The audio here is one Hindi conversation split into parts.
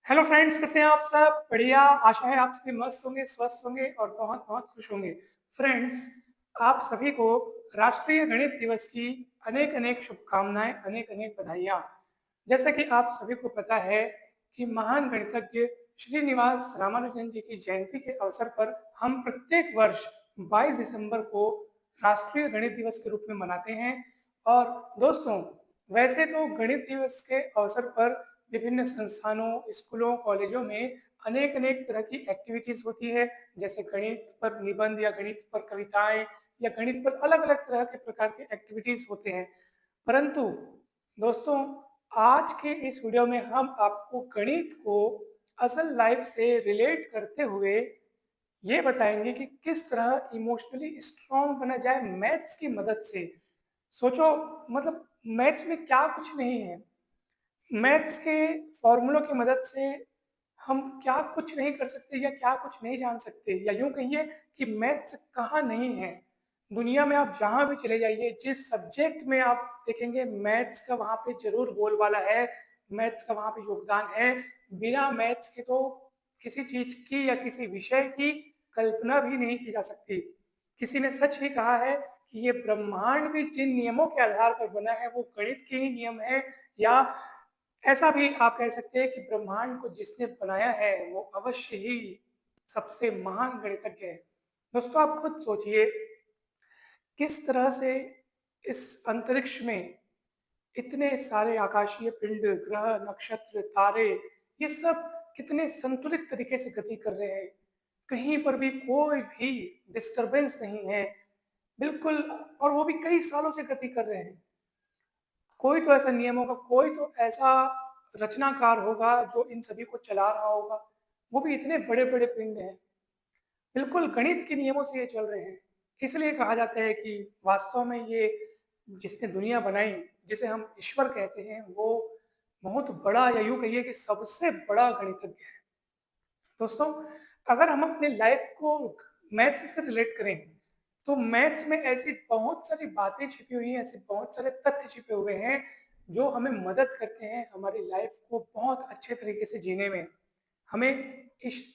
हेलो फ्रेंड्स, कैसे हैं आप सब? बढ़िया। आशा है आप सभी मस्त होंगे, स्वस्थ होंगे और बहुत बहुत खुश होंगे। फ्रेंड्स, आप सभी को राष्ट्रीय गणित दिवस की अनेक अनेक शुभकामनाएं, अनेक अनेक बधाइयाँ। जैसा कि आप सभी को पता है कि महान गणितज्ञ श्रीनिवास रामानुजन जी की जयंती के अवसर पर हम प्रत्येक वर्ष 22 दिसंबर को राष्ट्रीय गणित दिवस के रूप में मनाते हैं। और दोस्तों, वैसे तो गणित दिवस के अवसर पर विभिन्न संस्थानों, स्कूलों, कॉलेजों में अनेक अनेक तरह की एक्टिविटीज होती है, जैसे गणित पर निबंध या गणित पर कविताएं या गणित पर अलग अलग तरह के प्रकार के एक्टिविटीज होते हैं। परंतु दोस्तों, आज के इस वीडियो में हम आपको गणित को असल लाइफ से रिलेट करते हुए ये बताएंगे कि किस तरह इमोशनली स्ट्रांग बना जाए मैथ्स की मदद से। सोचो, मतलब मैथ्स में क्या कुछ नहीं है। मैथ्स के फॉर्मूलों की मदद से हम क्या कुछ नहीं कर सकते या क्या कुछ नहीं जान सकते, या यूं कहिए कि मैथ्स कहाँ नहीं है। दुनिया में आप जहां भी चले जाइए, जिस सब्जेक्ट में आप देखेंगे मैथ्स का वहां पे जरूर बोलबाला है, मैथ्स का वहां पे योगदान है। बिना मैथ्स के तो किसी चीज की या किसी विषय की कल्पना भी नहीं की जा सकती। किसी ने सच ही कहा है कि ये ब्रह्मांड भी जिन नियमों के आधार पर बना है वो गणित के ही नियम है, या ऐसा भी आप कह सकते हैं कि ब्रह्मांड को जिसने बनाया है वो अवश्य ही सबसे महान गणितज्ञ है। दोस्तों, आप खुद सोचिए किस तरह से इस अंतरिक्ष में इतने सारे आकाशीय पिंड, ग्रह, नक्षत्र, तारे, ये सब कितने संतुलित तरीके से गति कर रहे हैं। कहीं पर भी कोई भी डिस्टरबेंस नहीं है, बिल्कुल। और वो भी कई सालों से गति कर रहे हैं। कोई तो ऐसा नियम होगा, कोई तो ऐसा रचनाकार होगा जो इन सभी को चला रहा होगा। वो भी इतने बड़े बड़े पिंड हैं, बिल्कुल गणित के नियमों से ये चल रहे हैं। इसलिए कहा जाता है कि वास्तव में ये जिसने दुनिया बनाई, जिसे हम ईश्वर कहते हैं, वो बहुत बड़ा, या यूं कहिए कि सबसे बड़ा गणितज्ञ है। दोस्तों, अगर हम अपने लाइफ को मैथ्स से रिलेट करें तो मैथ्स में ऐसी बहुत सारी बातें छिपी हुई हैं, ऐसे बहुत सारे तथ्य छिपे हुए हैं जो हमें मदद करते हैं हमारी लाइफ को बहुत अच्छे तरीके से जीने में। हमें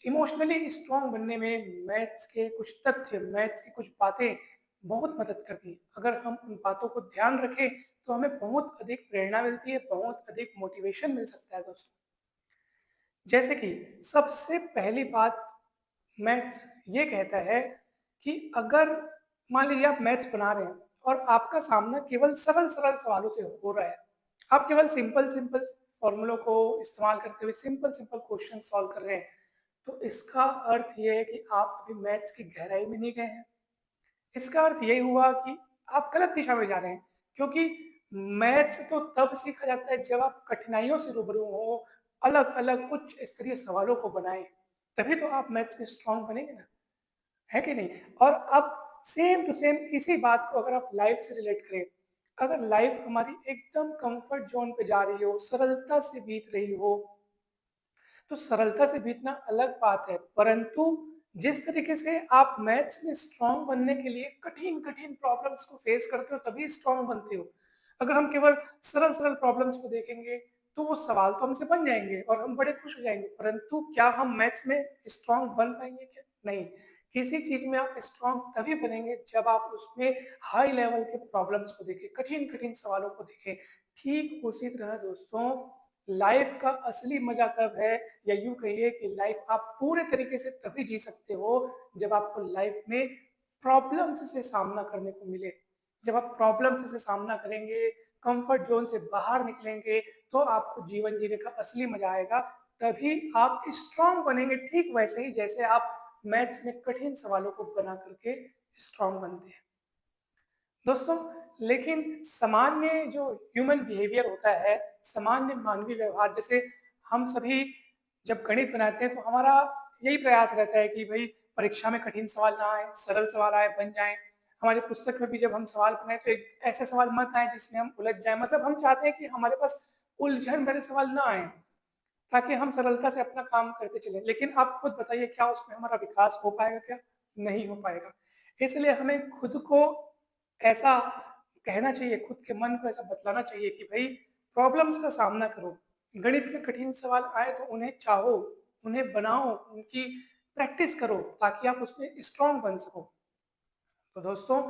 इमोशनली स्ट्रांग बनने में मैथ्स के कुछ तथ्य, मैथ्स की कुछ बातें बहुत मदद करती हैं। अगर हम उन बातों को ध्यान रखें तो हमें बहुत अधिक प्रेरणा मिलती है, बहुत अधिक मोटिवेशन मिल सकता है। दोस्तों, जैसे कि सबसे पहली बात, मैथ्स ये कहता है कि अगर मान लीजिए आप मैथ्स बना रहे हैं और आपका सामना केवल सरल सरल सवालों से हो रहा है, आप केवल सिंपल सिंपल फॉर्मूलों को इस्तेमाल करते हुए सिंपल सिंपल क्वेश्चन सॉल्व कर रहे हैं, तो इसका अर्थ ये है कि आप अभी मैथ्स की गहराई में नहीं गए हैं। इसका अर्थ यही हुआ कि आप गलत दिशा में जा रहे हैं, क्योंकि मैथ्स तो तब सीखा जाता है जब आप कठिनाइयों से रूबरू हो, अलग अलग उच्च स्तरीय सवालों को बनाएं, तभी तो आप मैथ्स में स्ट्रांग बनेंगे ना, है कि नहीं? और अब सेम टू सेम इसी बात को अगर आप लाइफ से रिलेट करें, अगर लाइफ हमारी एकदम कंफर्ट जोन पे जा रही हो, सरलता से बीत रही हो, तो सरलता से बीतना अलग बात है, परंतु जिस तरीके से आप मैथ्स में स्ट्रांग बनने के लिए कठिन कठिन प्रॉब्लम्स को फेस करते हो तभी स्ट्रांग बनते हो। अगर हम केवल सरल सरल प्रॉब्लम्स को देखेंगे तो वो सवाल तो हमसे बन जाएंगे और हम बड़े खुश हो जाएंगे, परंतु क्या हम मैथ्स में स्ट्रांग बन पाएंगे? क्या नहीं। किसी चीज में आप स्ट्रांग तभी बनेंगे जब आप उसमें हाई लेवल के प्रॉब्लम्स को देखें, कठिन कठिन सवालों को देखें। ठीक उसी तरह दोस्तों, लाइफ का असली मजा तब है, या यूं कहिए कि लाइफ आप पूरे तरीके से तभी जी सकते हो जब आपको लाइफ में प्रॉब्लम्स से सामना करने को मिले। जब आप प्रॉब्लम्स से सामना करेंगे, कंफर्ट जोन से बाहर निकलेंगे, तो आपको जीवन जीने का असली मजा आएगा। तभी आप स्ट्रांग बनेंगे, ठीक वैसे ही जैसे आप मैथ्स में कठिन सवालों को बना करके स्ट्रांग बनते हैं। दोस्तों, लेकिन सामान्य जो ह्यूमन बिहेवियर होता है, सामान्य मानवीय व्यवहार, जैसे हम सभी जब गणित बनाते हैं तो हमारा यही प्रयास रहता है कि भाई परीक्षा में कठिन सवाल ना आए, सरल सवाल आए, बन जाएं। हमारी पुस्तक में भी जब हम सवाल बनाए तो एक ऐसे सवाल मत आए जिसमें हम उलझ जाएं, मतलब हम चाहते हैं कि हमारे पास उलझन भरे सवाल ना आए, ताकि हम सरलता से अपना काम करते चलें। लेकिन आप खुद बताइए, क्या उसमें हमारा विकास हो पाएगा? क्या नहीं हो पाएगा। इसलिए हमें खुद को ऐसा कहना चाहिए, खुद के मन को ऐसा बतलाना चाहिए कि भाई प्रॉब्लम्स का सामना करो, गणित में कठिन सवाल आए तो उन्हें चाहो, उन्हें बनाओ, उनकी प्रैक्टिस करो ताकि आप उसमें स्ट्रांग बन सको। तो दोस्तों,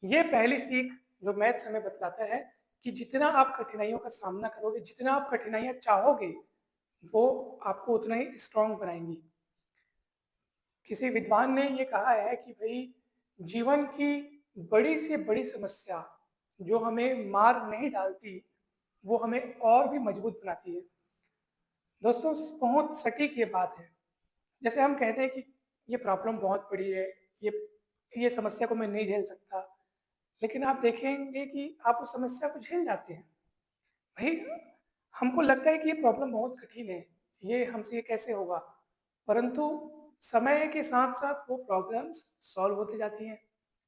ये पहली सीख जो मैथ्स हमें बतलाता है कि जितना आप कठिनाइयों का सामना करोगे, जितना आप कठिनाइयाँ चाहोगे, वो आपको उतना ही स्ट्रांग बनाएंगी। किसी विद्वान ने ये कहा है कि भाई जीवन की बड़ी से बड़ी समस्या जो हमें मार नहीं डालती, वो हमें और भी मजबूत बनाती है। दोस्तों, बहुत सटीक ये बात है। जैसे हम कहते हैं कि ये प्रॉब्लम बहुत बड़ी है, ये ये समस्या को मैं नहीं झेल सकता, लेकिन आप देखेंगे कि आप उस समस्या को झेल जाते हैं। भाई, हमको लगता है कि ये प्रॉब्लम बहुत कठिन है, ये हमसे ये कैसे होगा, परंतु समय के साथ साथ वो प्रॉब्लम्स सॉल्व होती जाती हैं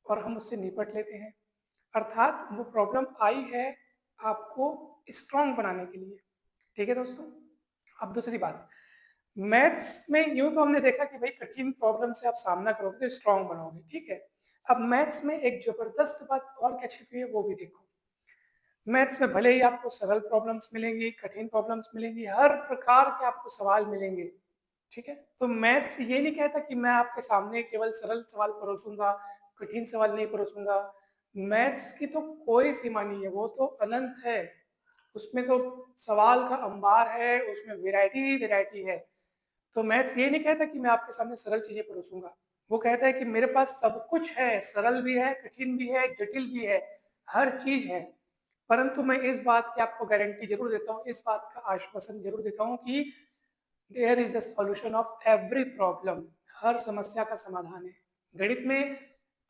और हम उससे निपट लेते हैं। अर्थात वो प्रॉब्लम आई है आपको स्ट्रांग बनाने के लिए। ठीक है दोस्तों। अब दूसरी बात, मैथ्स में यूं तो हमने देखा कि भाई कठिन प्रॉब्लम से आप सामना करोगे तो स्ट्रांग बनोगे, ठीक है। अब मैथ्स में एक जबरदस्त बात और क्या छिपी है वो भी देखो। मैथ्स में भले ही आपको सरल प्रॉब्लम्स मिलेंगी, कठिन प्रॉब्लम्स मिलेंगी, हर प्रकार के आपको सवाल मिलेंगे, ठीक है। तो मैथ्स ये नहीं कहता कि मैं आपके सामने केवल सरल सवाल परोसूंगा, कठिन सवाल नहीं परोसूंगा। मैथ्स की तो कोई सीमा नहीं है, वो तो अनंत है। उसमें तो सवाल का अंबार है, उसमें वैरायटी ही वैरायटी है। तो मैथ्स ये नहीं कहता कि मैं आपके सामने सरल चीजें परोसूंगा, वो कहता है कि मेरे पास सब कुछ है, सरल भी है, कठिन भी है, जटिल भी है, हर चीज है। परंतु मैं इस बात की आपको गारंटी जरूर देता हूँ, इस बात का आश्वासन जरूर देता हूँ कि there is a solution of every problem. हर समस्या का समाधान है। गणित में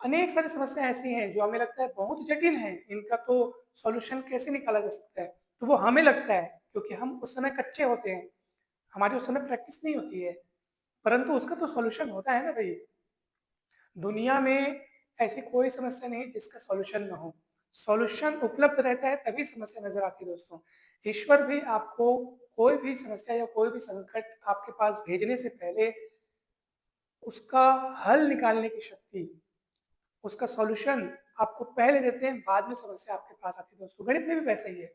अनेक सारी समस्या ऐसी हैं जो हमें लगता है बहुत जटिल हैं, इनका तो सॉल्यूशन कैसे निकाला जा सकता है। तो वो हमें लगता है क्योंकि हम उस समय कच्चे होते हैं, हमारी उस समय प्रैक्टिस नहीं होती है, परंतु उसका तो सॉल्यूशन होता है ना भाई। दुनिया में ऐसी कोई समस्या नहीं जिसका सॉल्यूशन ना हो। सॉल्यूशन उपलब्ध रहता है तभी समस्या नजर आती है दोस्तों। ईश्वर भी आपको कोई भी समस्या या कोई भी संकट आपके पास भेजने से पहले उसका हल निकालने की शक्ति, उसका सॉल्यूशन आपको पहले देते हैं, बाद में समस्या आपके पास आती है दोस्तों। गणित में भी वैसा ही है,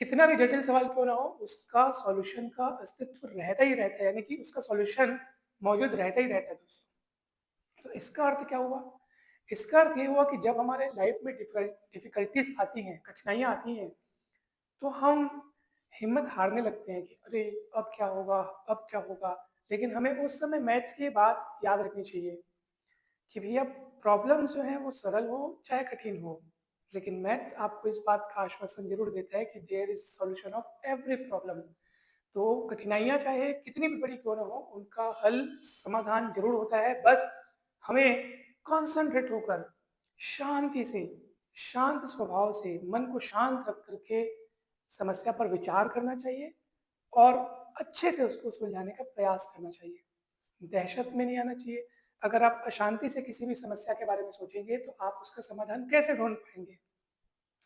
कितना भी जटिल सवाल क्यों ना हो, उसका सॉल्यूशन का अस्तित्व रहता ही रहता है, यानी कि उसका सॉल्यूशन मौजूद रहता ही रहता है दोस्तों। तो इसका अर्थ क्या हुआ? इसका अर्थ ये हुआ कि जब हमारे लाइफ में डिफिकल्टीज आती हैं, कठिनाइयाँ आती हैं, तो हम हिम्मत हारने लगते हैं कि अरे अब क्या होगा, अब क्या होगा। लेकिन हमें उस समय मैथ्स की बात याद रखनी चाहिए कि भैया प्रॉब्लम्स जो है वो सरल हो चाहे कठिन हो, लेकिन मैथ्स आपको इस बात का आश्वासन जरूर देता है कि there is solution of every problem. तो कठिनाइयाँ चाहे कितनी भी बड़ी क्यों ना हो, उनका हल समाधान जरूर होता है। बस हमें कॉन्सेंट्रेट होकर शांति से, शांत स्वभाव से, मन को शांत रख करके समस्या पर विचार करना चाहिए और अच्छे से उसको सुलझाने का प्रयास करना चाहिए। दहशत में नहीं आना चाहिए। अगर आप अशांति से किसी भी समस्या के बारे में सोचेंगे तो आप उसका समाधान कैसे ढूंढ पाएंगे?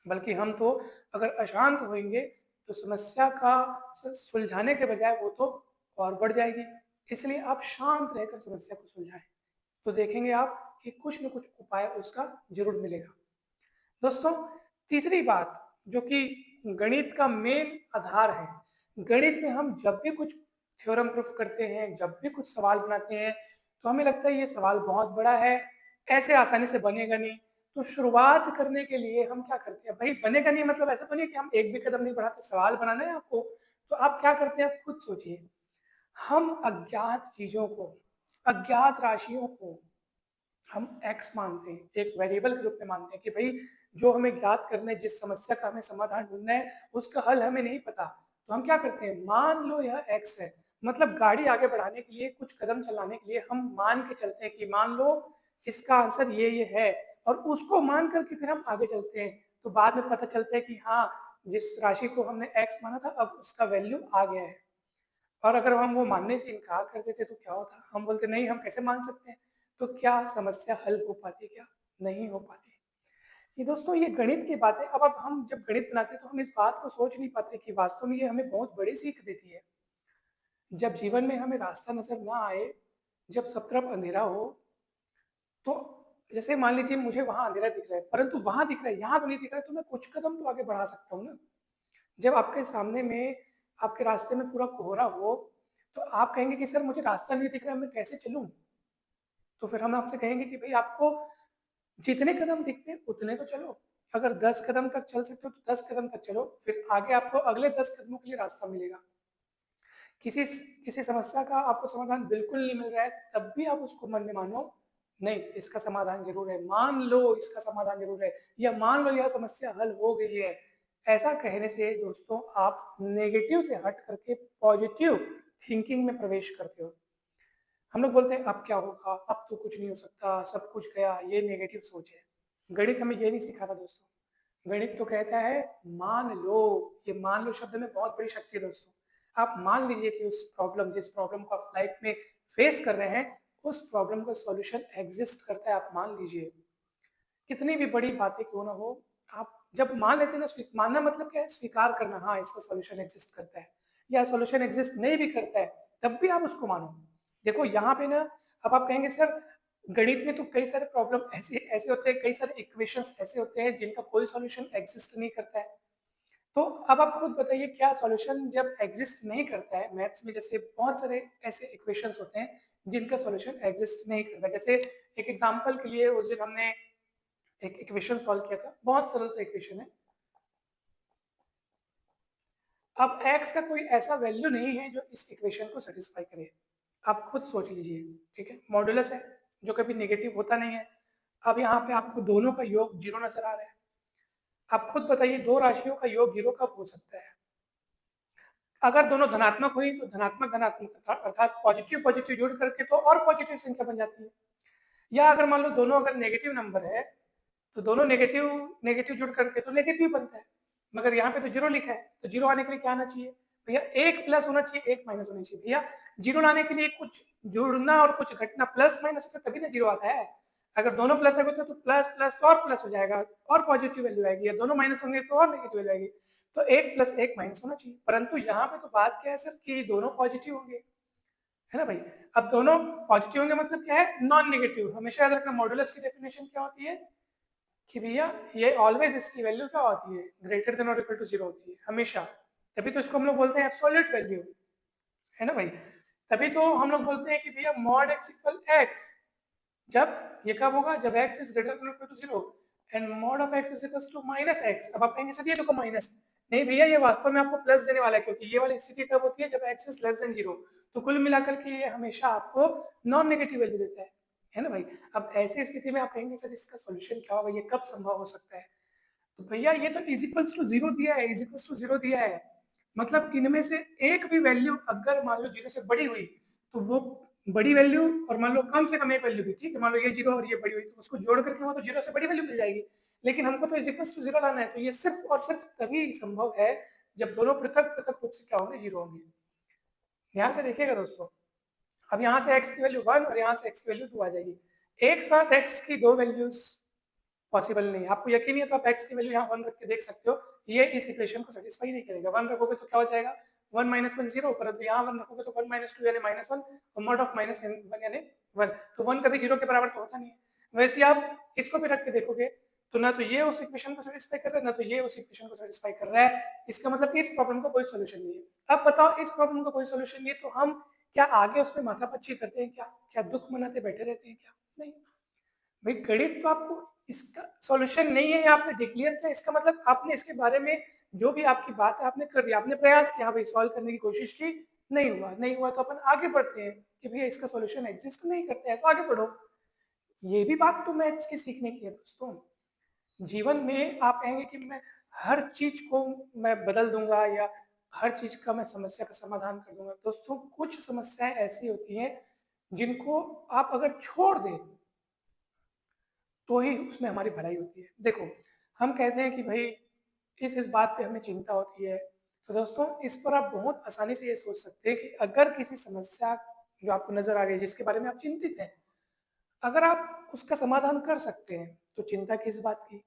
बल्कि हम तो अगर अशांत होंगे तो समस्या का सुलझाने के बजाय वो तो और बढ़ जाएगी। इसलिए आप शांत रहकर समस्या को सुलझाएं, तो देखेंगे आप कि कुछ न कुछ उपाय उसका जरूर मिलेगा। दोस्तों, तीसरी बात जो कि गणित का मेन आधार है, गणित में हम जब भी कुछ थ्योरम प्रूफ करते हैं, जब भी कुछ सवाल बनाते हैं, तो हमें लगता है ये सवाल बहुत बड़ा है, ऐसे आसानी से बनेगा नहीं। तो शुरुआत करने के लिए हम क्या करते हैं? भाई बनेगा नहीं मतलब ऐसा तो नहीं कि हम एक भी कदम नहीं बढ़ाते, सवाल बनाना है आपको, तो आप क्या करते हैं? आप खुद सोचिए। हम अज्ञात चीजों को, अज्ञात राशियों को हम एक्स मानते हैं, एक वेरिएबल के रूप में मानते हैं कि भाई जो हमें ज्ञात करना है, जिस समस्या का हमें समाधान ढूंढना है, उसका हल हमें नहीं पता। तो हम क्या करते हैं? मान लो यह एक्स है, मतलब गाड़ी आगे बढ़ाने के लिए, कुछ कदम चलाने के लिए हम मान के चलते हैं कि मान लो इसका आंसर ये है, और उसको मान करके फिर हम आगे चलते हैं। तो बाद में पता चलता है कि हाँ, जिस राशि को हमने एक्स माना था अब उसका वैल्यू आ गया है। और अगर हम वो मानने से इनकार कर देते तो क्या होता? हम बोलते नहीं, हम कैसे मान सकते हैं। तो क्या समस्या हल हो पाती? क्या नहीं हो पाती? ये दोस्तों, ये गणित की बात है। अब हम जब गणित बनाते हैं तो हम इस बात को सोच नहीं पाते कि वास्तव में ये हमें बहुत बड़ी सीख देती है। जब जीवन में हमें रास्ता नजर ना आए, जब सब तरफ अंधेरा हो, तो जैसे मान लीजिए मुझे वहां अंधेरा दिख रहा है, परंतु वहां दिख रहा है, यहाँ तो नहीं दिख रहा है, तो मैं कुछ कदम तो आगे बढ़ा सकता हूँ ना। जब आपके सामने में आपके रास्ते में पूरा कोहरा हो, तो आप कहेंगे कि सर मुझे रास्ता नहीं दिख रहा है, मैं कैसे चलूँ? तो फिर हम आपसे कहेंगे कि भई आपको जितने कदम दिखते हैं उतने तो चलो। अगर 10 कदम तक चल सकते हो तो 10 कदम तक चलो, फिर आगे आपको अगले 10 कदमों के लिए रास्ता मिलेगा। किसी किसी समस्या का आपको समाधान बिल्कुल नहीं मिल रहा है, तब भी आप उसको मन में मानो, नहीं इसका समाधान ज़रूर है, मान लो इसका समाधान ज़रूर है, या मान लो यह समस्या हल हो गई है। ऐसा कहने से दोस्तों आप नेगेटिव से हट करके पॉजिटिव थिंकिंग में प्रवेश करते हो। हम लोग बोलते हैं अब क्या होगा, अब तो कुछ नहीं हो सकता, सब कुछ गया, ये नेगेटिव सोच है। गणित हमें ये नहीं सिखाता दोस्तों। गणित तो कहता है मान लो। ये मान लो शब्द में बहुत बड़ी शक्ति है दोस्तों। आप मान लीजिए कि जिस प्रॉब्लम को आप लाइफ में फेस कर रहे हैं, उस प्रॉब्लम का सॉल्यूशन एग्जिस्ट करता है, आप मान लीजिए। कितनी भी बड़ी बातें क्यों ना हो, आप जब मान लेते हैं ना, मानना मतलब क्या है, स्वीकार करना, हाँ इसका सॉल्यूशन एग्जिस्ट करता है, या सॉल्यूशन एग्जिस्ट नहीं भी करता है तब भी आप उसको मानो। देखो यहाँ पे ना, अब आप कहेंगे सर गणित में तो कई सारे प्रॉब्लम ऐसे ऐसे होते हैं, कई सारे इक्वेशंस ऐसे होते हैं जिनका कोई सॉल्यूशन एग्जिस्ट नहीं करता है। तो अब आप खुद बताइए, क्या सॉल्यूशन जब एग्जिस्ट नहीं करता है मैथ्स में, जैसे बहुत सारे ऐसे इक्वेशंस होते हैं जिनका सॉल्यूशन एग्जिस्ट नहीं करता। जैसे एक एग्जांपल के लिए उस दिन हमने एक इक्वेशन सॉल्व किया था, बहुत सरल सा इक्वेशन है। अब x का कोई ऐसा वैल्यू नहीं है जो इस इक्वेशन को सेटिस्फाई करे। आप खुद सोच लीजिए, ठीक है। मॉडुलस है जो कभी नेगेटिव होता नहीं है। अब यहाँ पे आपको दोनों का योग जीरो नजर आ रहा है। आप खुद बताइए दो राशियों का योग जीरो कब हो सकता है? अगर दोनों धनात्मक हुई तो धनात्मक धनात्मक अर्थात पॉजिटिव पॉजिटिव जोड़ करके तो और पॉजिटिव संख्या बन जाती है। या अगर मान लो दोनों अगर नेगेटिव नंबर है तो दोनों नेगेटिव नेगेटिव जुड़ करके तो नेगेटिव बनता है। मगर यहाँ पे तो जीरो लिखा है, तो जीरो आने के लिए क्या आना चाहिए भैया? एक प्लस होना चाहिए, एक माइनस होना चाहिए। भैया जीरो लाने के लिए कुछ जुड़ना और कुछ घटना, प्लस माइनस होता है तभी ना जीरो आता है। अगर दोनों प्लस होते तो प्लस प्लस तो और प्लस हो जाएगा और पॉजिटिव वैल्यू आएगी, या दोनों माइनस होंगे तो और नेगेटिव वैल्यू आएगी। तो एक प्लस एक माइनस होना चाहिए, परंतु यहाँ पे तो बात क्या है सर कि दोनों पॉजिटिव होंगे, है ना भाई। अब दोनों पॉजिटिव होंगे मतलब क्या है? Non negative. हमेशा याद रखना मॉडुलस की डेफिनेशन क्या होती है कि भैया ये ऑलवेज इसकी वैल्यू क्या होती है? ग्रेटर देन और इक्वल टू जीरो होती है हमेशा। तभी तो इसको हम लोग बोलते हैं एब्सोल्यूट वैल्यू, है ना भाई। तभी तो हम लोग बोलते हैं कि भैया मॉड एक्स इक्वल एक्स, जब ये कब होगा? जब x is greater than equal to zero and mod of x is equal to minus x. अब आप कहेंगे सर ये तो माइनस, नहीं भैया ये वास्तव में आपको प्लस देने वाला है, क्योंकि ये वाली स्थिति तब होती है जब x is less than zero. तो कुल मिलाकर के ये हमेशा आपको नॉन नेगेटिव वैल्यू देता है ना भाई। अब ऐसी स्थिति में आप कहेंगे सर इसका सॉल्यूशन क्या होगा, ये कब संभव हो सकता है? तो भैया ये तो इज इक्वल्स टू जीरो दिया है, इज इक्वल्स टू जीरो दिया है, मतलब इनमें से एक भी वैल्यू अगर मान लो जीरो से बड़ी हुई तो वो बड़ी वैल्यू, और मान लो कम से कम एक वैल्यू भी, ठीक है, मान लो ये जीरो और ये बड़ी हुई तो उसको जोड़ करके वो तो जीरो से बड़ी वैल्यू मिल जाएगी। लेकिन हमको तो इज इक्वल्स टू जीरो लाना है, तो ये सिर्फ और सिर्फ तभी संभव है जब दोनों पृथक पृथक रूप से क्या होंगे? जीरो होंगे। ध्यान से देखिएगा दोस्तों, अब यहाँ से x की वैल्यू 1 और यहाँ से x की वैल्यू 2 आ जाएगी। एक साथ x की दो वैल्यूज पॉसिबल नहीं है। आपको यकीन नहीं है तो आप x की वैल्यू यहाँ 1 रख के देख सकते हो, ये इस इक्वेशन को सेटिस्फाई नहीं करेगा। 1 रखोगे तो क्या हो जाएगा? 1 माइनस 1 जीरो, परंतु यहाँ 1 रखोगे तो 1 माइनस 2 यानी माइनस 1, और मॉड ऑफ माइनस 1 यानी 1। तो 1 कभी जीरो के बराबर तो होता नहीं है। वैसे आप इसको भी रख के देखोगे तो ना तो ये उस इक्वेशन को सेटिस्फाई कर रहा है, ना तो ये उस इक्वेशन को सेटिस्फाई कर रहा है। इसका मतलब इस प्रॉब्लम का कोई सोल्यूशन नहीं है। अब बताओ इस प्रॉब्लम का कोई सोल्यूशन नहीं है तो हम क्या आगे उसमें माथापच्ची करते हैं? क्या क्या दुख मनाते बैठे रहते हैं? क्या नहीं भाई। गणित तो आपको इसका सॉल्यूशन नहीं है, आपने डिक्लेयर किया, इसका मतलब आपने इसके बारे में जो भी आपकी बात है आपने कर दिया, आपने प्रयास किया भाई, सॉल्व करने की कोशिश की, नहीं हुआ, नहीं हुआ तो अपन आगे बढ़ते हैं कि भैया इसका सॉल्यूशन एग्जिस्ट नहीं करता है तो आगे बढ़ो। ये भी बात तो मैथ्स की सीखने की है दोस्तों। जीवन में आप कहेंगे कि मैं हर चीज को मैं बदल दूंगा या हर चीज का मैं समस्या का समाधान कर दूंगा। दोस्तों कुछ समस्याएं ऐसी होती हैं जिनको आप अगर छोड़ दें तो ही उसमें हमारी भलाई होती है। देखो हम कहते हैं कि भाई इस बात पे हमें चिंता होती है, तो दोस्तों इस पर आप बहुत आसानी से ये सोच सकते हैं कि अगर किसी समस्या जो आपको नजर आ रही है जिसके बारे में आप चिंतित हैं, अगर आप उसका समाधान कर सकते हैं तो चिंता किस बात की?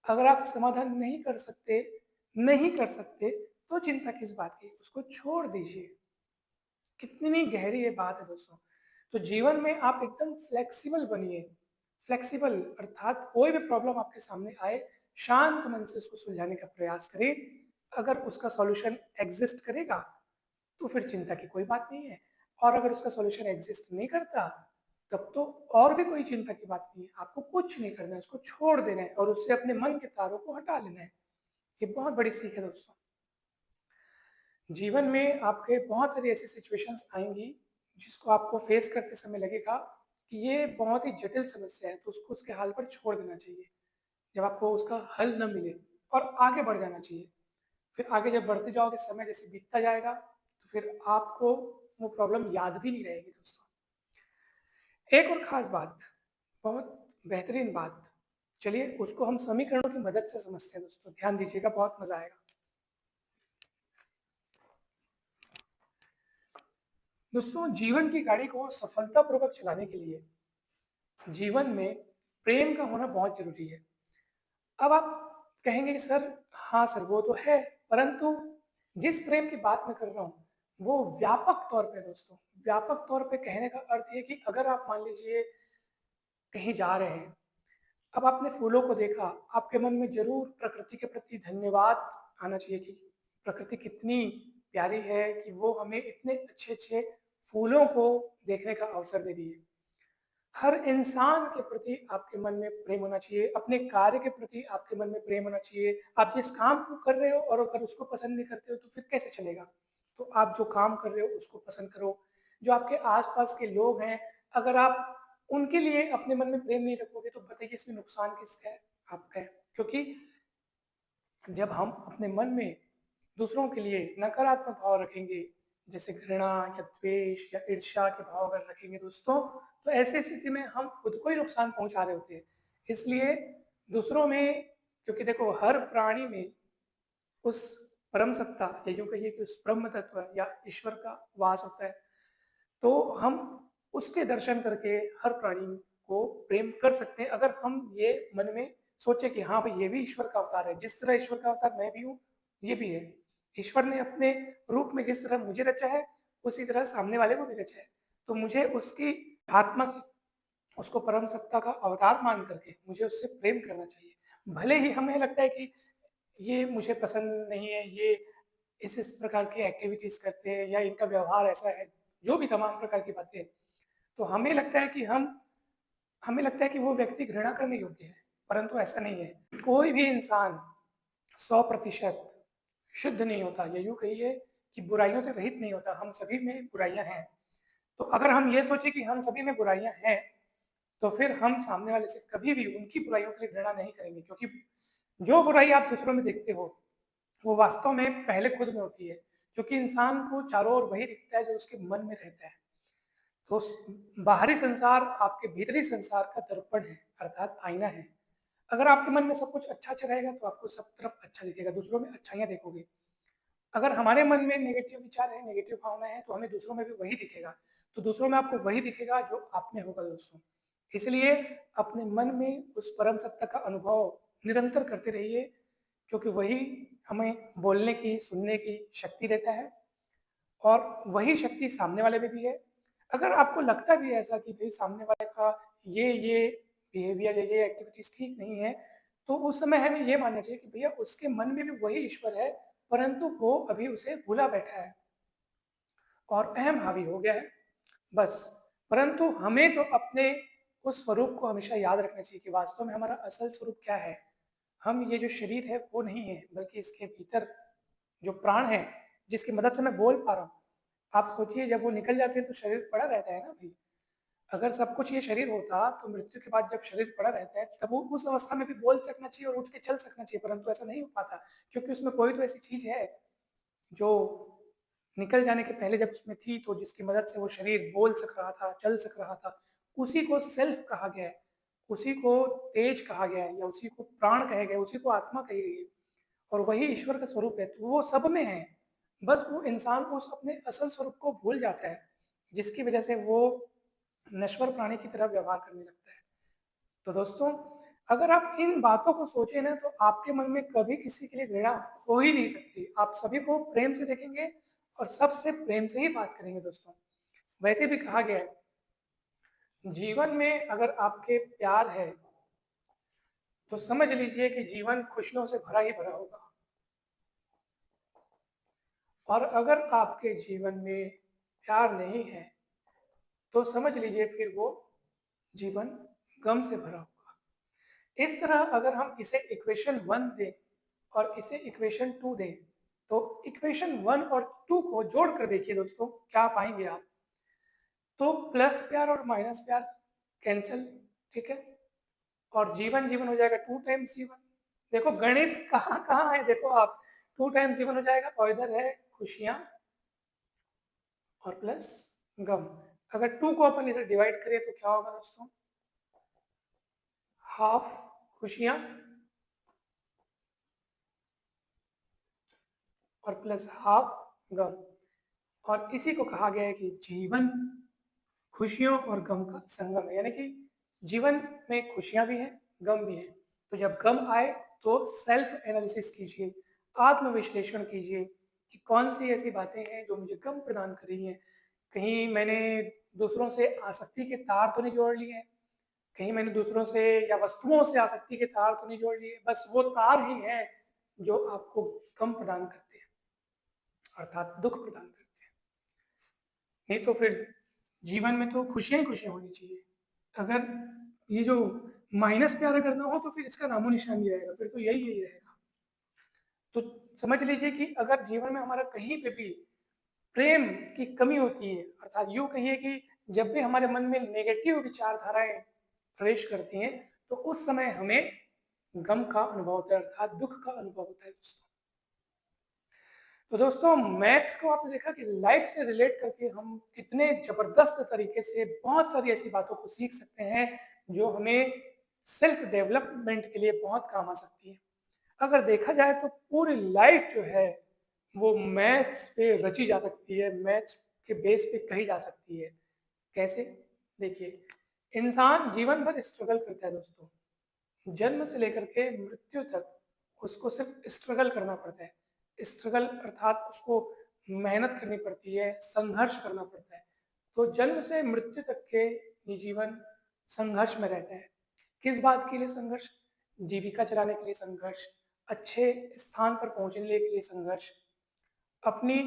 अगर आप समाधान नहीं कर सकते तो चिंता किस बात की? उसको छोड़ दीजिए। कितनी गहरी ये बात है दोस्तों। तो जीवन में आप एकदम फ्लेक्सिबल बनिए। फ्लेक्सिबल अर्थात कोई भी प्रॉब्लम आपके सामने आए शांत मन से उसको सुलझाने का प्रयास करें। अगर उसका सॉल्यूशन एग्जिस्ट करेगा तो फिर चिंता की कोई बात नहीं है, और अगर उसका सॉल्यूशन एग्जिस्ट नहीं करता तब तो और भी कोई चिंता की बात नहीं है। आपको कुछ नहीं करना है, उसको छोड़ देना है और उससे अपने मन के तारों को हटा लेना है। ये बहुत बड़ी सीख है दोस्तों। जीवन में आपके बहुत सारी ऐसी सिचुएशंस आएंगी जिसको आपको फेस करते समय लगेगा कि ये बहुत ही जटिल समस्या है, तो उसको उसके हाल पर छोड़ देना चाहिए जब आपको उसका हल न मिले, और आगे बढ़ जाना चाहिए। फिर आगे जब बढ़ते जाओगे, समय जैसे बीतता जाएगा, तो फिर आपको वो प्रॉब्लम याद भी नहीं रहेगी दोस्तों। एक और खास बात, बहुत बेहतरीन बात, चलिए उसको हम समीकरणों की मदद से समझते हैं दोस्तों। ध्यान दीजिएगा, बहुत मजा आएगा। दोस्तों, जीवन की गाड़ी को सफलतापूर्वक चलाने के लिए जीवन में प्रेम का होना बहुत जरूरी है। अब आप कहेंगे कि सर, हाँ सर वो तो है, परंतु जिस प्रेम की बात मैं कर रहा हूँ वो व्यापक तौर पे दोस्तों, व्यापक तौर पे कहने का अर्थ ये कि अगर आप मान लीजिए कहीं जा रहे हैं, अब आपने फूलों को देखा, आपके मन में जरूर प्रकृति के प्रति धन्यवाद आना चाहिए कि प्रकृति कितनी प्यारी है कि वो हमें इतने अच्छे अच्छे फूलों को देखने का अवसर दे रही है। हर इंसान के प्रति आपके मन में प्रेम होना चाहिए, अपने कार्य के प्रति आपके मन में प्रेम होना चाहिए। आप जिस काम को कर रहे हो और अगर उसको पसंद नहीं करते हो तो फिर कैसे चलेगा। तो आप जो काम कर रहे हो उसको पसंद करो। जो आपके आसपास के लोग हैं, अगर आप उनके लिए अपने मन में प्रेम नहीं रखोगे तो बताइए इसमें नुकसान किसका है? आपका है। क्योंकि जब हम अपने मन में दूसरों के लिए नकारात्मक भाव रखेंगे, जैसे घृणा या द्वेष या ईर्ष्या के भाव अगर रखेंगे दोस्तों, तो ऐसी स्थिति में हम खुद को ही नुकसान पहुंचा रहे होते हैं। इसलिए दूसरों में, क्योंकि देखो हर प्राणी में उस परम सत्ता या यूं कहिए कि उस ब्रह्म तत्व या ईश्वर का वास होता है, तो हम उसके दर्शन करके हर प्राणी को प्रेम कर सकते हैं अगर हम ये मन में सोचे कि हाँ भाई ये भी ईश्वर का अवतार है, जिस तरह ईश्वर का अवतार मैं भी हूँ ये भी है। ईश्वर ने अपने रूप में जिस तरह मुझे रचा है उसी तरह सामने वाले को भी रचा है, तो मुझे उसकी आत्मा से उसको परम सत्ता का अवतार मान करके मुझे उससे प्रेम करना चाहिए। भले ही हमें लगता है कि ये मुझे पसंद नहीं है, ये इस प्रकार की एक्टिविटीज करते हैं या इनका व्यवहार ऐसा है, जो भी तमाम प्रकार की बातें, तो हमें लगता है कि हमें लगता है कि वो व्यक्ति घृणा करने योग्य है, परंतु ऐसा नहीं है। कोई भी इंसान 100% शुद्ध नहीं होता, या यूं कहिए कि बुराइयों से रहित नहीं होता। हम सभी में बुराइयां हैं। तो अगर हम ये सोचे कि हम सभी में बुराइयां हैं, तो फिर हम सामने वाले से कभी भी उनकी बुराइयों के लिए घृणा नहीं करेंगे, क्योंकि जो बुराई आप दूसरों में देखते हो वो वास्तव में पहले खुद में होती है। क्योंकि इंसान को चारों ओर वही दिखता है जो उसके मन में रहता है। तो बाहरी संसार आपके भीतरी संसार का दर्पण है, अर्थात आईना है। अगर आपके मन में सब कुछ अच्छा अच्छा रहेगा तो आपको सब तरफ अच्छा दिखेगा, दूसरों में अच्छाइयाँ देखोगे। अगर हमारे मन में नेगेटिव विचार है, नेगेटिव भावना है, तो हमें दूसरों में भी वही दिखेगा। तो दूसरों में आपको वही दिखेगा जो आप में होगा दोस्तों। इसलिए अपने मन में उस परम सत्ता का अनुभव निरंतर करते रहिए, क्योंकि वही हमें बोलने की, सुनने की शक्ति देता है, और वही शक्ति सामने वाले में भी है। अगर आपको लगता भी है ऐसा कि भाई सामने वाले का ये बिहेवियर या ये एक्टिविटीज ठीक नहीं है, तो उस समय हमें ये मानना चाहिए कि भैया उसके मन में भी वही ईश्वर है, परंतु वो अभी उसे भूला बैठा है और अहम हावी हो गया है, बस। परंतु हमें तो अपने उस स्वरूप को हमेशा याद रखना चाहिए कि वास्तव में हमारा असल स्वरूप क्या है। हम ये जो शरीर है वो नहीं है, बल्कि इसके भीतर जो प्राण है, जिसकी मदद से मैं बोल पा रहा हूँ। आप सोचिए जब वो निकल जाते हैं तो शरीर पड़ा रहता है ना भाई। अगर सब कुछ ये शरीर होता तो मृत्यु के बाद जब शरीर पड़ा रहता है तब वो उस अवस्था में भी बोल सकना चाहिए और उठ के चल सकना चाहिए, परंतु ऐसा नहीं हो पाता, क्योंकि उसमें कोई तो ऐसी चीज है जो निकल जाने के पहले जब उसमें थी, तो जिसकी मदद से वो शरीर बोल सक रहा था, चल सक रहा था। उसी को सेल्फ कहा गया है, उसी को तेज कहा गया है, या उसी को प्राण कहे गए, उसी को आत्मा कही गई है, और वही ईश्वर का स्वरूप है। तो वो सब में है, बस वो इंसान उस अपने असल स्वरूप को भूल जाता है, जिसकी वजह से वो नश्वर प्राणी की तरह व्यवहार करने लगता है। तो दोस्तों, अगर आप इन बातों को सोचे ना, तो आपके मन में कभी किसी के लिए घृणा हो ही नहीं सकती। आप सभी को प्रेम से देखेंगे और सबसे प्रेम से ही बात करेंगे दोस्तों। वैसे भी कहा गया है, जीवन में अगर आपके प्यार है तो समझ लीजिए कि जीवन खुशियों से भरा ही भरा होगा। और अगर आपके जीवन में प्यार नहीं है तो समझ लीजिए फिर वो जीवन गम से भरा होगा। इस तरह अगर हम इसे इक्वेशन 1 दें और इसे इक्वेशन 2 दें, तो इक्वेशन 1 और 2 को जोड़ कर देखिए दोस्तों, क्या पाएंगे आप? तो प्लस प्यार और माइनस प्यार कैंसिल, ठीक है, और जीवन जीवन हो जाएगा 2 टाइम्स जीवन। देखो गणित कहाँ कहाँ है, देखो आप 2 टाइम्स जीवन हो जाएगा, और इधर है खुशियां और प्लस गम। अगर 2 को अपन इधर डिवाइड करें तो क्या होगा दोस्तों? हाफ खुशियां और प्लस हाफ गम। और इसी को कहा गया है कि जीवन खुशियों और गम का संगम है, यानी कि जीवन में खुशियां भी हैं, गम भी है। तो जब गम आए तो सेल्फ एनालिसिस कीजिए, आत्मविश्लेषण कीजिए कि कौन सी ऐसी बातें हैं जो मुझे गम प्रदान कर रही हैं। कहीं मैंने दूसरों से आसक्ति के तार तो नहीं जोड़ लिए हैं, कहीं मैंने दूसरों से या वस्तुओं से आसक्ति के तार तो नहीं जोड़ लिए, बस वो तार ही हैं जो आपको गम प्रदान करते हैं, अर्थात दुख प्रदान करते हैं। नहीं तो फिर जीवन में तो खुशियां ही खुशियां होनी चाहिए। अगर ये जो माइनस प्यार अगर ना हो तो फिर इसका नामो निशान नहीं रहेगा, फिर तो यही यही रहेगा। तो समझ लीजिए कि अगर जीवन में हमारा कहीं पे भी प्रेम की कमी होती है, अर्थात यूँ कहिए कि जब भी हमारे मन में नेगेटिव विचारधाराएं प्रवेश करती हैं, तो उस समय हमें गम का अनुभव होता है, अर्थात दुख का अनुभव होता है दोस्तों। तो दोस्तों मैथ्स को आपने देखा कि लाइफ से रिलेट करके हम कितने जबरदस्त तरीके से बहुत सारी ऐसी बातों को सीख सकते हैं जो हमें सेल्फ डेवलपमेंट के लिए बहुत काम आ सकती है। अगर देखा जाए तो पूरी लाइफ जो है वो मैथ्स पे रची जा सकती है, मैथ्स के बेस पे कही जा सकती है। कैसे? देखिए, इंसान जीवन भर स्ट्रगल करता है दोस्तों, जन्म से लेकर के मृत्यु तक उसको सिर्फ स्ट्रगल करना पड़ता है। स्ट्रगल अर्थात उसको मेहनत करनी पड़ती है, संघर्ष करना पड़ता है। तो जन्म से मृत्यु तक के ये जीवन संघर्ष में रहता है। किस बात के लिए संघर्ष? जीविका चलाने के लिए संघर्ष, अच्छे स्थान पर पहुंचने के लिए संघर्ष, अपनी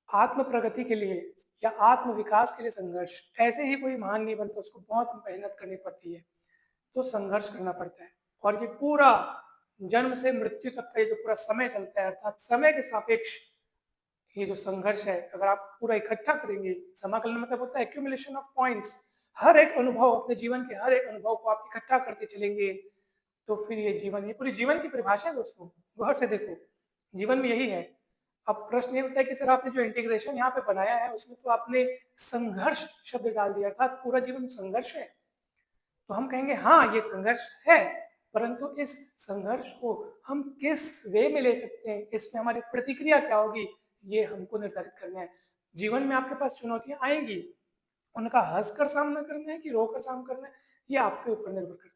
आत्म प्रगति के लिए या आत्म विकास के लिए संघर्ष। ऐसे ही कोई महान नहीं बनता, उसको बहुत मेहनत करनी पड़ती है, तो संघर्ष करना पड़ता है। और ये पूरा जन्म से मृत्यु तक का ये जो पूरा समय चलता है, अर्थात समय के सापेक्ष ये जो संघर्ष है, अगर आप पूरा इकट्ठा करेंगे, समाकलन मतलब होता है एक्यूमुलेशन ऑफ पॉइंट्स, हर एक अनुभव, अपने जीवन के हर एक अनुभव को आप इकट्ठा करते चलेंगे, तो फिर ये जीवन, ये पूरी जीवन की परिभाषा है दोस्तों। गौर से देखो, जीवन में यही है। अब प्रश्न ये उठता है कि सर आपने जो इंटीग्रेशन यहाँ पे बनाया है उसमें तो आपने संघर्ष शब्द डाल दिया, अर्थात पूरा जीवन संघर्ष है। तो हम कहेंगे हाँ ये संघर्ष है, परंतु इस संघर्ष को हम किस वे में ले सकते हैं, इसमें हमारी प्रतिक्रिया क्या होगी, ये हमको निर्धारित करना है। जीवन में आपके पास चुनौतियां आएंगी, उनका हंसकर सामना करना है कि रोकर सामना करना है, ये आपके ऊपर निर्भर करता है।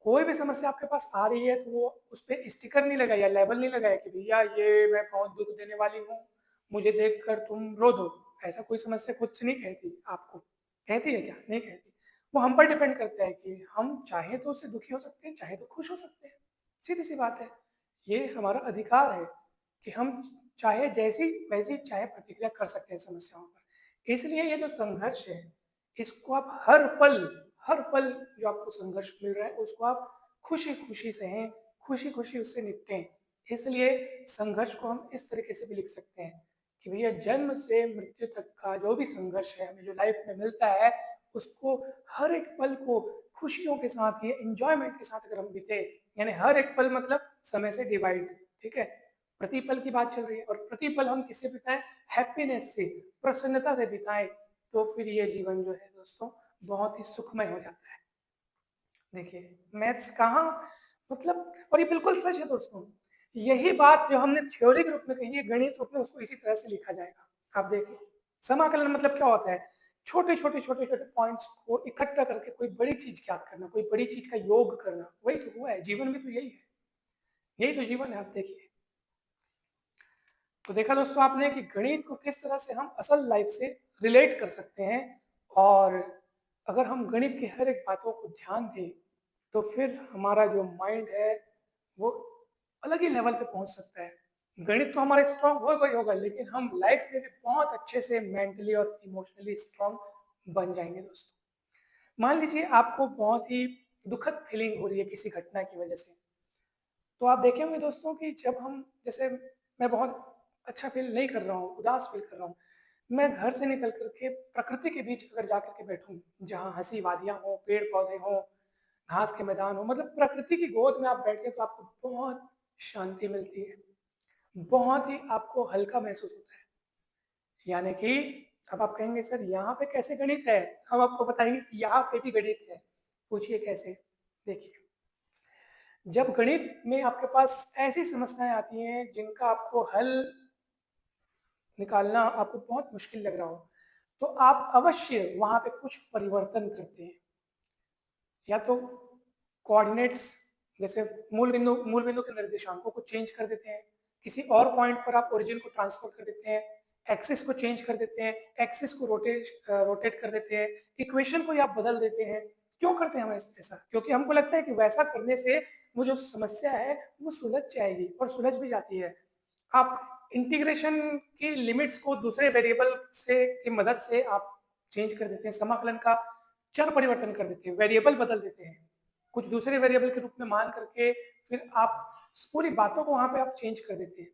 कोई भी समस्या आपके पास आ रही है तो वो उस पर स्टिकर नहीं लगाया, लेबल नहीं लगाया कि भैया ये मैं बहुत दुख देने वाली हूँ, मुझे देखकर तुम रो दो। ऐसा कोई समस्या खुद से नहीं कहती आपको, कहती है क्या? नहीं कहती। वो हम पर डिपेंड करता है कि हम चाहे तो उससे दुखी हो सकते हैं, चाहे तो खुश हो सकते हैं। सीधी सी बात है, ये हमारा अधिकार है कि हम चाहे जैसी वैसी चाहे प्रतिक्रिया कर सकते हैं समस्याओं पर। इसलिए ये जो संघर्ष है, इसको आप हर पल जो आपको संघर्ष मिल रहा है उसको आप खुशी खुशी सहें, खुशी खुशी उससे निपटें। इसलिए संघर्ष को हम इस तरीके से भी लिख सकते हैं कि भैया जन्म से मृत्यु तक का जो भी संघर्ष है हमें जो लाइफ में मिलता है, उसको हर एक पल को खुशियों के साथ या एंजॉयमेंट के साथ अगर हम बीते, यानी हर एक पल मतलब समय से डिवाइड, ठीक है, प्रतिपल की बात चल रही है, और प्रतिपल हम किससे बिताएं? हैप्पीनेस से, प्रसन्नता से बिताएं, तो फिर ये जीवन जो है दोस्तों बहुत ही सुखमय हो जाता है। देखिए मैथ्स कहाँ, मतलब, और ये बिल्कुल सच है दोस्तों, यही बात जो हमने थ्योरी के रूप में कही है, गणित रूप में उसको इसी तरह से लिखा जाएगा। आप देखिए, समाकलन मतलब क्या होता है? छोटे छोटे छोटे छोटे पॉइंट्स को इकट्ठा करके कोई बड़ी चीज याद करना, कोई बड़ी चीज का योग करना, वही तो हुआ है जीवन में, तो यही है, यही तो जीवन है। आप देखिए, तो देखा दोस्तों आपने कि गणित को किस तरह से हम असल लाइफ से रिलेट कर सकते हैं, और अगर हम गणित की हर एक बातों को ध्यान दें तो फिर हमारा जो माइंड है वो अलग ही लेवल पे पहुंच सकता है। गणित तो हमारा स्ट्रांग होगा ही होगा, लेकिन हम लाइफ में भी बहुत अच्छे से मेंटली और इमोशनली स्ट्रांग बन जाएंगे दोस्तों। मान लीजिए आपको बहुत ही दुखद फीलिंग हो रही है किसी घटना की वजह से, तो आप देखे होंगे दोस्तों कि जब हम, जैसे मैं बहुत अच्छा फील नहीं कर रहा हूँ, उदास फील कर रहा हूँ, मैं घर से निकल करके प्रकृति के बीच अगर जा करके बैठूं, जहाँ हंसी वादियां हो, पेड़ पौधे हो, घास के मैदान हो, मतलब प्रकृति की गोद में आप बैठे तो आपको बहुत शांति मिलती है, बहुत ही आपको हल्का महसूस होता है। यानी कि अब आप कहेंगे सर यहाँ पे कैसे गणित है, हम आपको बताएंगे कि यहाँ पे भी गणित है। पूछिए कैसे। देखिए, जब गणित में आपके पास ऐसी समस्याएं आती हैं जिनका आपको हल निकालना आपको बहुत मुश्किल लग रहा हो, तो आप अवश्य वहां पे कुछ परिवर्तन करते हैं। या तो कोऑर्डिनेट्स, जैसे मूल बिंदु के निर्देशांकों को चेंज कर देते हैं, किसी और पॉइंट पर आप ओरिजिन को ट्रांसफर कर देते हैं, एक्सिस को चेंज कर देते हैं, एक्सिस को रोटेट कर देते हैं, इक्वेशन को आप बदल देते हैं। क्यों करते हैं हम ऐसा? क्योंकि हमको लगता है कि वैसा करने से वो जो समस्या है वो सुलझ जाएगी, और सुलझ भी जाती है। आप इंटीग्रेशन की लिमिट्स को दूसरे वेरिएबल से की मदद से आप चेंज कर देते हैं, समाकलन का चर परिवर्तन कर देते हैं, वेरिएबल बदल देते हैं, कुछ दूसरे वेरिएबल के रूप में मान करके फिर आप पूरी बातों को वहां पे आप चेंज कर देते हैं।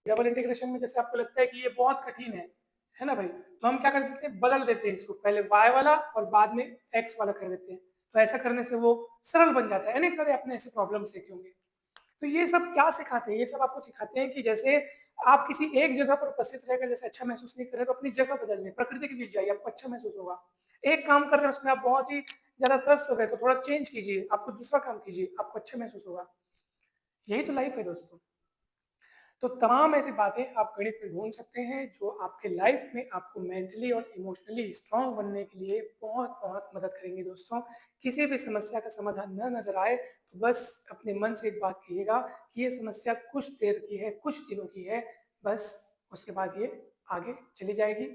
डबल इंटीग्रेशन में जैसे आपको लगता है कि ये बहुत कठिन है ना भाई, तो हम क्या कर देते हैं, बदल देते हैं इसको, पहले y वाला और बाद में x वाला कर देते हैं। तो ऐसा करने से वो सरल बन जाता है। अनेक सारे अपने ऐसे प्रॉब्लम देखे होंगे। तो ये सब क्या सिखाते हैं? ये सब आपको सिखाते हैं कि जैसे आप किसी एक जगह पर उपस्थित रहकर जैसे अच्छा महसूस नहीं कर रहे, तो अपनी जगह बदल लें, प्रकृति के बीच जाइए, आपको अच्छा महसूस होगा। एक काम कर रहे हैं उसमें आप बहुत ही ज्यादा त्रस्त हो गए, तो थोड़ा चेंज कीजिए, आपको दूसरा काम कीजिए, आपको अच्छा महसूस होगा। यही तो लाइफ है दोस्तों। तो तमाम ऐसी बातें आप गणित में ढूंढ सकते हैं जो आपके लाइफ में आपको मेंटली और इमोशनली स्ट्रांग बनने के लिए बहुत बहुत मदद करेंगे दोस्तों। किसी भी समस्या का समाधान न नजर आए तो बस अपने मन से एक बात कहिएगा कि ये समस्या कुछ देर की है, कुछ दिनों की है, बस उसके बाद ये आगे चली जाएगी।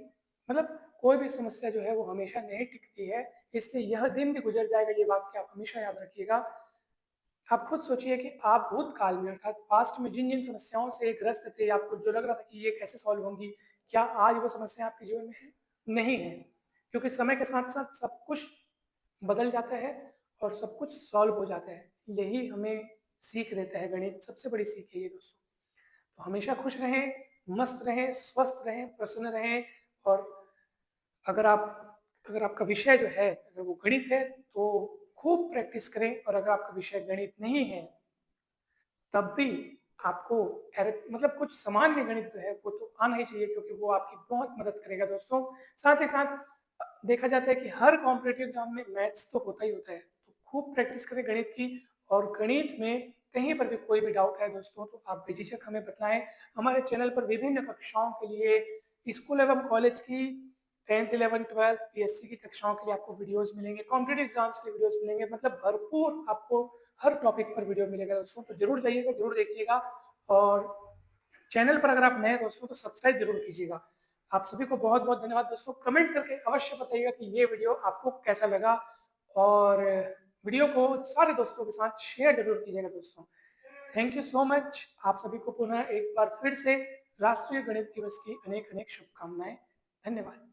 मतलब कोई भी समस्या जो है वो हमेशा नहीं टिकती है, इसलिए यह दिन भी गुजर जाएगा, ये वाक्य आप हमेशा याद रखिएगा। आप खुद सोचिए कि आप भूतकाल में अर्थात पास्ट में जिन जिन समस्याओं से ग्रस्त थे, आपको जो लग रहा था कि ये कैसे सॉल्व होंगी, क्या आज वो समस्या आपके जीवन में है? नहीं है, क्योंकि समय के साथ साथ सब कुछ बदल जाता है और सब कुछ सॉल्व हो जाता है। यही हमें सीख देता है गणित, सबसे बड़ी सीख है ये दोस्तों। तो हमेशा खुश रहें, मस्त रहें, स्वस्थ रहें, प्रसन्न रहें। और अगर आप अगर आपका विषय जो है अगर वो गणित है तो खूब प्रैक्टिस करें, और अगर आपका विषय गणित नहीं है तब भी आपको मतलब कुछ सामान्य गणित जो है वो तो आना ही चाहिए, क्योंकि वो आपकी बहुत मदद करेगा दोस्तों। साथ ही साथ देखा जाता है कि हर कॉम्पिटेटिव एग्जाम में मैथ्स तो होता ही होता है, तो खूब प्रैक्टिस करें गणित की। और गणित में कहीं पर भी कोई भी डाउट है दोस्तों तो आप बेझिझक हमें बताएं। हमारे चैनल पर विभिन्न कक्षाओं के लिए, स्कूल एवं कॉलेज की, 10th 11th 12th पीएससी की कक्षाओं के लिए आपको वीडियोस मिलेंगे, कॉम्पिटेटिव एग्जाम्स के वीडियोस मिलेंगे, मतलब भरपूर आपको हर टॉपिक पर वीडियो मिलेगा दोस्तों। तो जरूर जाइएगा, जरूर देखिएगा। और चैनल पर अगर आप नए दोस्तों तो सब्सक्राइब जरूर कीजिएगा। आप सभी को बहुत बहुत धन्यवाद दोस्तों। कमेंट करके अवश्य बताइएगा कि ये वीडियो आपको कैसा लगा, और वीडियो को सारे दोस्तों के साथ शेयर जरूर कीजिएगा दोस्तों। Thank you so much. आप सभी को पुनः एक बार फिर से राष्ट्रीय गणित दिवस की अनेक अनेक शुभकामनाएं। धन्यवाद।